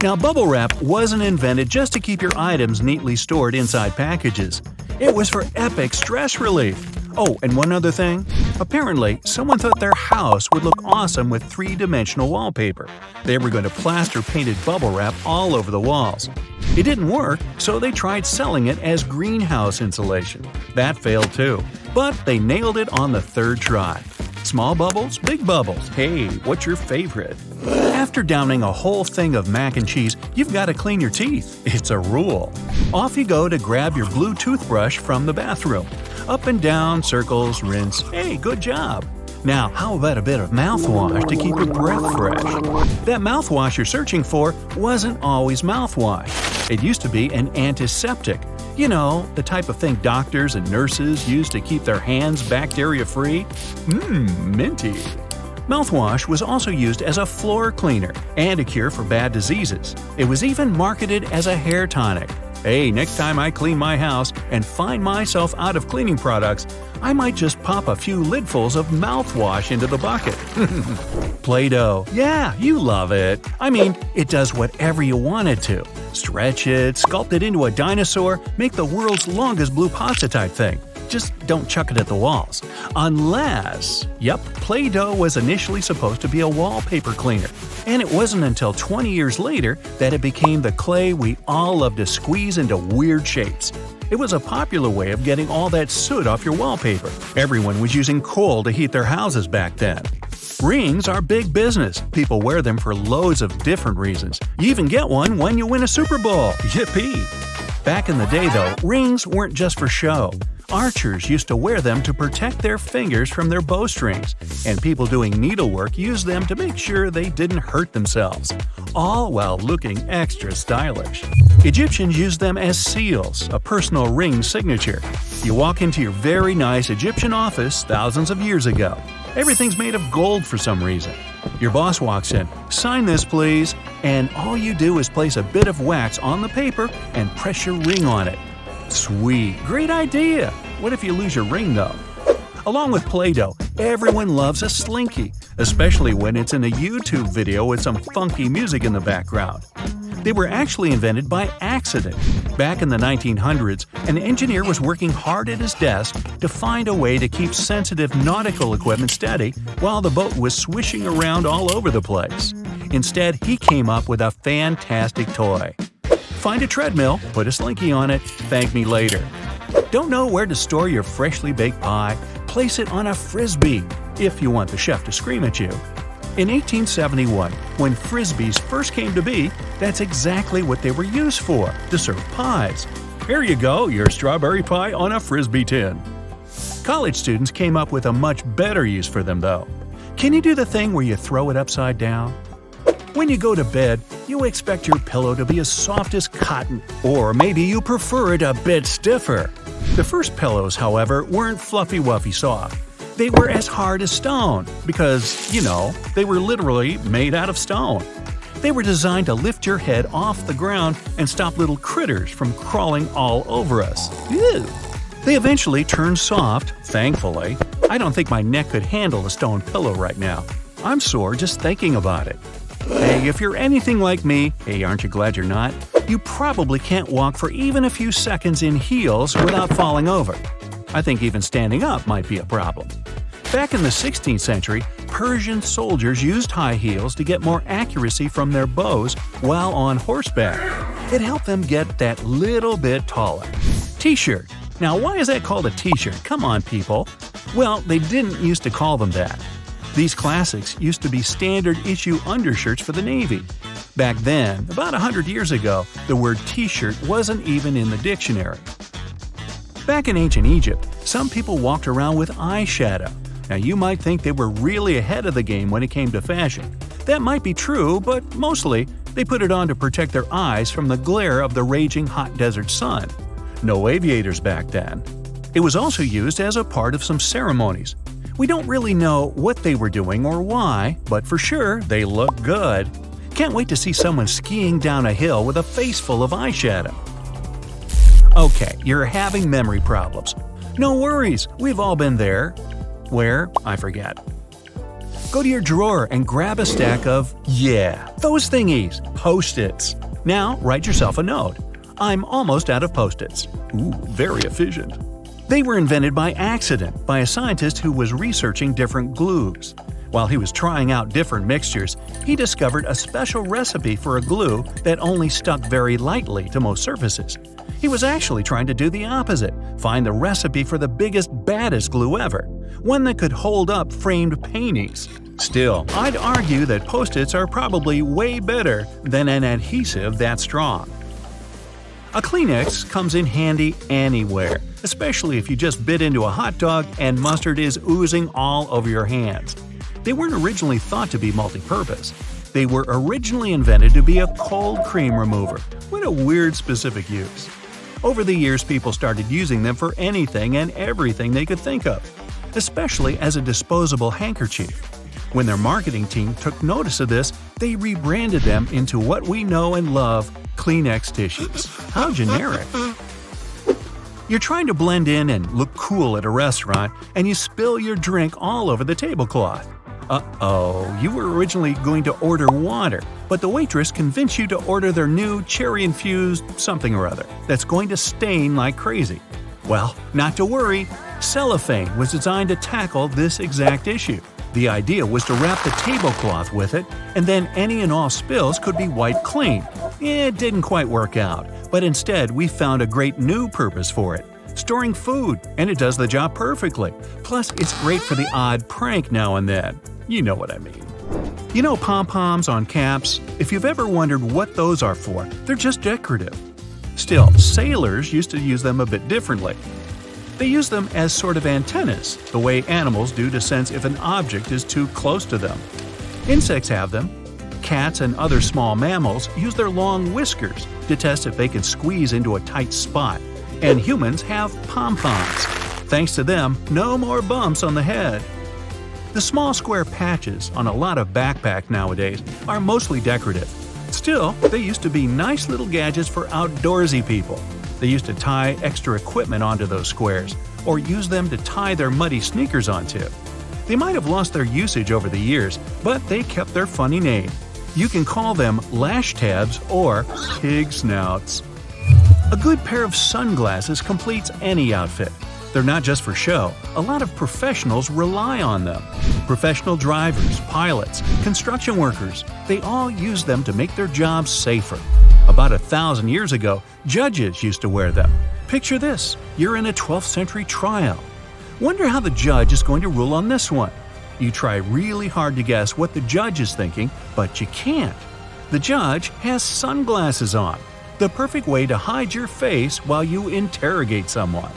Now, bubble wrap wasn't invented just to keep your items neatly stored inside packages. It was for epic stress relief. Oh, and one other thing. Apparently, someone thought their house would look awesome with three-dimensional wallpaper. They were going to plaster painted bubble wrap all over the walls. It didn't work, so they tried selling it as greenhouse insulation. That failed too. But they nailed it on the third try. Small bubbles, big bubbles. Hey, what's your favorite? After downing a whole thing of mac and cheese, you've got to clean your teeth. It's a rule. Off you go to grab your blue toothbrush from the bathroom. Up and down, circles, rinse. Hey, good job. Now, how about a bit of mouthwash to keep your breath fresh? That mouthwash you're searching for wasn't always mouthwash. It used to be an antiseptic. You know, the type of thing doctors and nurses use to keep their hands bacteria-free. Minty. Mouthwash was also used as a floor cleaner and a cure for bad diseases. It was even marketed as a hair tonic. Hey, next time I clean my house and find myself out of cleaning products, I might just pop a few lidfuls of mouthwash into the bucket. Play-Doh. Yeah, you love it. I mean, it does whatever you want it to. Stretch it, sculpt it into a dinosaur, make the world's longest blue pasta type thing. Just don't chuck it at the walls. Unless… Yep, Play-Doh was initially supposed to be a wallpaper cleaner. And it wasn't until 20 years later that it became the clay we all love to squeeze into weird shapes. It was a popular way of getting all that soot off your wallpaper. Everyone was using coal to heat their houses back then. Rings are big business. People wear them for loads of different reasons. You even get one when you win a Super Bowl. Yippee! Back in the day, though, rings weren't just for show. Archers used to wear them to protect their fingers from their bowstrings, and people doing needlework used them to make sure they didn't hurt themselves, all while looking extra stylish. Egyptians used them as seals, a personal ring signature. You walk into your very nice Egyptian office thousands of years ago. Everything's made of gold for some reason. Your boss walks in, "Sign this, please," and all you do is place a bit of wax on the paper and press your ring on it. Sweet, great idea! What if you lose your ring, though? Along with Play-Doh, everyone loves a Slinky, especially when it's in a YouTube video with some funky music in the background. They were actually invented by accident. Back in the 1900s, an engineer was working hard at his desk to find a way to keep sensitive nautical equipment steady while the boat was swishing around all over the place. Instead, he came up with a fantastic toy. Find a treadmill, put a Slinky on it, thank me later. Don't know where to store your freshly baked pie? Place it on a Frisbee, if you want the chef to scream at you. In 1871, when Frisbees first came to be, that's exactly what they were used for, to serve pies. Here you go, your strawberry pie on a Frisbee tin. College students came up with a much better use for them, though. Can you do the thing where you throw it upside down? When you go to bed, you expect your pillow to be as soft as cotton, or maybe you prefer it a bit stiffer. The first pillows, however, weren't fluffy-wuffy soft. They were as hard as stone, because, you know, they were literally made out of stone. They were designed to lift your head off the ground and stop little critters from crawling all over us. Ew. They eventually turned soft, thankfully. I don't think my neck could handle a stone pillow right now. I'm sore just thinking about it. Hey, if you're anything like me, hey, aren't you glad you're not? You probably can't walk for even a few seconds in heels without falling over. I think even standing up might be a problem. Back in the 16th century, Persian soldiers used high heels to get more accuracy from their bows while on horseback. It helped them get that little bit taller. T-shirt. Now, why is that called a t-shirt? Come on, people. Well, they didn't used to call them that. These classics used to be standard-issue undershirts for the Navy. Back then, about 100 years ago, the word t-shirt wasn't even in the dictionary. Back in ancient Egypt, some people walked around with eyeshadow. Now, you might think they were really ahead of the game when it came to fashion. That might be true, but mostly, they put it on to protect their eyes from the glare of the raging hot desert sun. No aviators back then. It was also used as a part of some ceremonies. We don't really know what they were doing or why, but for sure, they look good. Can't wait to see someone skiing down a hill with a face full of eyeshadow. Okay, you're having memory problems. No worries, we've all been there. Where? I forget. Go to your drawer and grab a stack of, those thingies, Post-its. Now write yourself a note. I'm almost out of Post-its. Ooh, very efficient. They were invented by accident by a scientist who was researching different glues. While he was trying out different mixtures, he discovered a special recipe for a glue that only stuck very lightly to most surfaces. He was actually trying to do the opposite, find the recipe for the biggest, baddest glue ever, one that could hold up framed paintings. Still, I'd argue that Post-its are probably way better than an adhesive that strong. A Kleenex comes in handy anywhere, especially if you just bit into a hot dog and mustard is oozing all over your hands. They weren't originally thought to be multi-purpose. They were originally invented to be a cold cream remover. What a weird specific use. Over the years, people started using them for anything and everything they could think of, especially as a disposable handkerchief. When their marketing team took notice of this, they rebranded them into what we know and love, Kleenex tissues. How generic. You're trying to blend in and look cool at a restaurant, and you spill your drink all over the tablecloth. Uh-oh, you were originally going to order water, but the waitress convinced you to order their new cherry-infused something or other that's going to stain like crazy. Well, not to worry, cellophane was designed to tackle this exact issue. The idea was to wrap the tablecloth with it, and then any and all spills could be wiped clean. It didn't quite work out, but instead we found a great new purpose for it. Storing food, and it does the job perfectly. Plus, it's great for the odd prank now and then. You know what I mean. You know pom-poms on caps? If you've ever wondered what those are for, they're just decorative. Still, sailors used to use them a bit differently. They use them as sort of antennas, the way animals do to sense if an object is too close to them. Insects have them. Cats and other small mammals use their long whiskers to test if they can squeeze into a tight spot. And humans have pom-poms. Thanks to them, no more bumps on the head. The small square patches on a lot of backpacks nowadays are mostly decorative. Still, they used to be nice little gadgets for outdoorsy people. They used to tie extra equipment onto those squares, or use them to tie their muddy sneakers onto. They might have lost their usage over the years, but they kept their funny name. You can call them lash tabs or pig snouts. A good pair of sunglasses completes any outfit. They're not just for show. A lot of professionals rely on them. Professional drivers, pilots, construction workers, they all use them to make their jobs safer. About 1,000 years ago, judges used to wear them. Picture this, you're in a 12th century trial. Wonder how the judge is going to rule on this one. You try really hard to guess what the judge is thinking, but you can't. The judge has sunglasses on, the perfect way to hide your face while you interrogate someone.